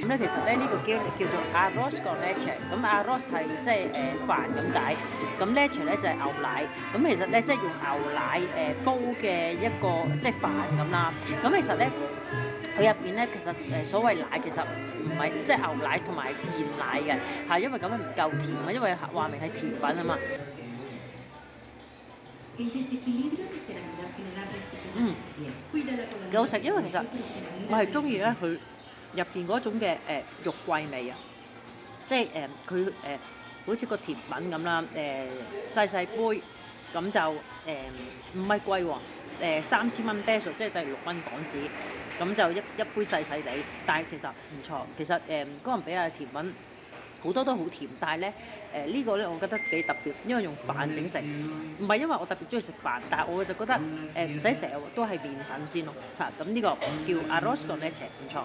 咁咧其實咧呢個叫做 arroz con leche，咁 arroz 係即係飯咁解，咁 leche 咧就係牛奶，咁其實咧即係用牛奶煲嘅一個即係飯咁啦。咁其實咧佢入邊咧其實所謂奶其實唔係即係牛奶同埋燕奶嘅，係因為咁樣唔夠甜啊，因為話明係甜品啊嘛。嗯，幾好食，因為其實我係中意咧佢入邊嗰種嘅肉桂味啊。即係好似個甜品咁啦，細細杯，咁就唔係貴喎，3000蚊 peso，即係等於6蚊港紙，咁就一杯細細地，但係其實唔錯。其實哥倫比亞嘅甜品好多都好甜，但係咧呢個咧我覺得幾特別，因為用飯整成，唔係因為我特別中意食飯，但係我就覺得唔使成日都係麵粉先咯，咁呢個叫 arroz con leche 唔錯。